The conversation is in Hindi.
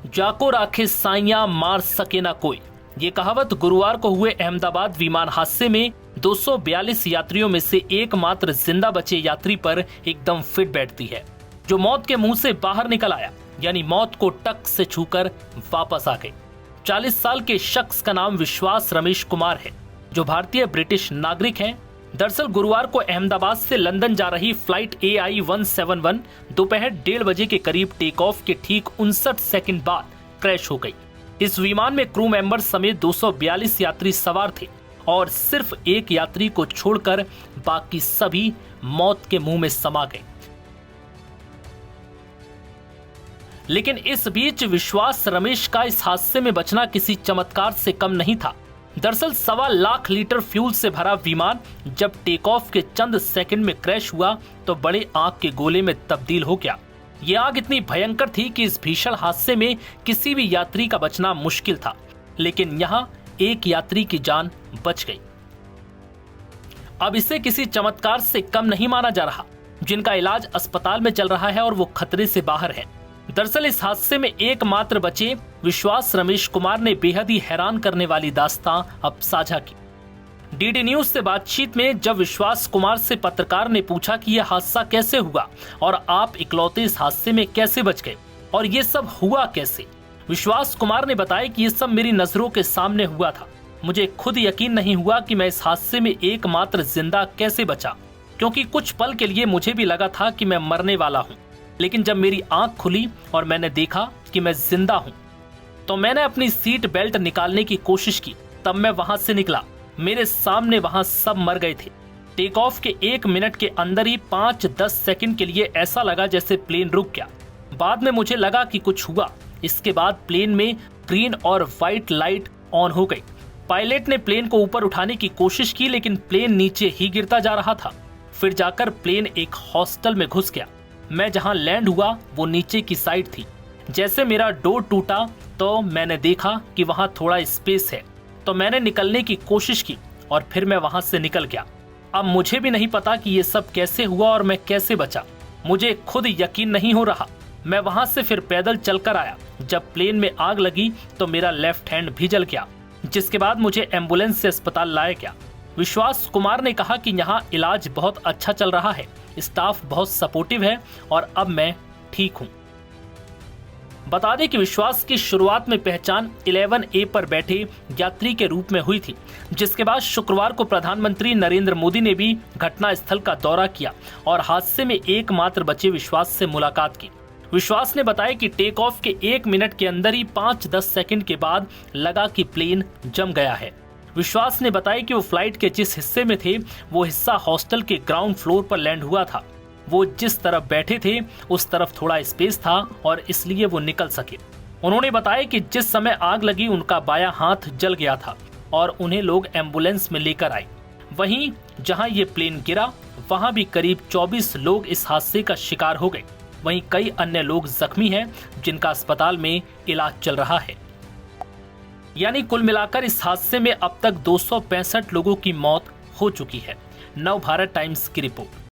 जाको राखे साइयां मार सके ना कोई। ये कहावत गुरुवार को हुए अहमदाबाद विमान हादसे में 242 यात्रियों में से एकमात्र जिंदा बचे यात्री पर एकदम फिट बैठती है, जो मौत के मुंह से बाहर निकल आया, यानी मौत को टक से छूकर वापस आ गई। 40 साल के शख्स का नाम विश्वास रमेश कुमार है, जो भारतीय ब्रिटिश नागरिक हैं। दरअसल गुरुवार को अहमदाबाद से लंदन जा रही फ्लाइट AI 171 दोपहर 1:30 बजे के करीब टेक ऑफ के ठीक 59 सेकंड बाद क्रैश हो गई। इस विमान में क्रू मेंबर समेत 242 यात्री सवार थे और सिर्फ एक यात्री को छोड़कर बाकी सभी मौत के मुंह में समा गए। लेकिन इस बीच विश्वास रमेश का इस हादसे में बचना किसी चमत्कार से कम नहीं था। दरअसल 1.25 लाख लीटर फ्यूल से भरा विमान जब टेक ऑफ के चंद सेकंड में क्रैश हुआ तो बड़े आग के गोले में तब्दील हो गया। ये आग इतनी भयंकर थी कि इस भीषण हादसे में किसी भी यात्री का बचना मुश्किल था, लेकिन यहाँ एक यात्री की जान बच गई। अब इसे किसी चमत्कार से कम नहीं माना जा रहा, जिनका इलाज अस्पताल में चल रहा है और वो खतरे से बाहर है। दरअसल इस हादसे में एकमात्र बचे विश्वास रमेश कुमार ने बेहद ही हैरान करने वाली दास्तां अब साझा की। DD न्यूज से बातचीत में जब विश्वास कुमार से पत्रकार ने पूछा कि यह हादसा कैसे हुआ और आप इकलौते इस हादसे में कैसे बच गए और ये सब हुआ कैसे, विश्वास कुमार ने बताया कि ये सब मेरी नजरों के सामने हुआ था। मुझे खुद यकीन नहीं हुआ कि मैं इस हादसे में एकमात्र जिंदा कैसे बचा, क्योंकि कुछ पल के लिए मुझे भी लगा था कि मैं मरने वाला हूँ। लेकिन जब मेरी आंख खुली और मैंने देखा कि मैं जिंदा हूं, तो मैंने अपनी सीट बेल्ट निकालने की कोशिश की। तब मैं वहां से निकला, मेरे सामने वहां सब मर गए थे। टेक ऑफ के 1 मिनट के अंदर ही 5-10 सेकंड के लिए ऐसा लगा जैसे प्लेन रुक गया। बाद में मुझे लगा कि कुछ हुआ। इसके बाद प्लेन में ग्रीन और व्हाइट लाइट ऑन हो गई। पायलट ने प्लेन को ऊपर उठाने की कोशिश की, लेकिन प्लेन नीचे ही गिरता जा रहा था। फिर जाकर प्लेन एक हॉस्टल में घुस गया। मैं जहां लैंड हुआ वो नीचे की साइड थी। जैसे मेरा डोर टूटा तो मैंने देखा कि वहां थोड़ा स्पेस है, तो मैंने निकलने की कोशिश की और फिर मैं वहां से निकल गया। अब मुझे भी नहीं पता कि ये सब कैसे हुआ और मैं कैसे बचा। मुझे खुद यकीन नहीं हो रहा। मैं वहां से फिर पैदल चलकर आया। जब प्लेन में आग लगी तो मेरा लेफ्ट हैंड भी जल गया, जिसके बाद मुझे एम्बुलेंस से अस्पताल लाया गया। विश्वास कुमार ने कहा कि यहाँ इलाज बहुत अच्छा चल रहा है, स्टाफ बहुत सपोर्टिव है और अब मैं ठीक हूँ। बता दें कि विश्वास की शुरुआत में पहचान 11A पर बैठे यात्री के रूप में हुई थी, जिसके बाद शुक्रवार को प्रधानमंत्री नरेंद्र मोदी ने भी घटना स्थल का दौरा किया और हादसे में एकमात्र बचे विश्वास से मुलाकात की। विश्वास ने बताया कि टेक ऑफ के 1 मिनट के अंदर ही 5-10 सेकंड के बाद लगा कि प्लेन जम गया है। विश्वास ने बताया कि वो फ्लाइट के जिस हिस्से में थे वो हिस्सा हॉस्टल के ग्राउंड फ्लोर पर लैंड हुआ था। वो जिस तरफ बैठे थे उस तरफ थोड़ा स्पेस था और इसलिए वो निकल सके। उन्होंने बताया कि जिस समय आग लगी उनका बायां हाथ जल गया था और उन्हें लोग एम्बुलेंस में लेकर आए। वहीं जहां ये प्लेन गिरा वहां भी करीब 24 लोग इस हादसे का शिकार हो गए। वहीं कई अन्य लोग जख्मी हैं, जिनका अस्पताल में इलाज चल रहा है। यानी कुल मिलाकर इस हादसे में अब तक 265 लोगों की मौत हो चुकी है। नव भारत टाइम्स की रिपोर्ट।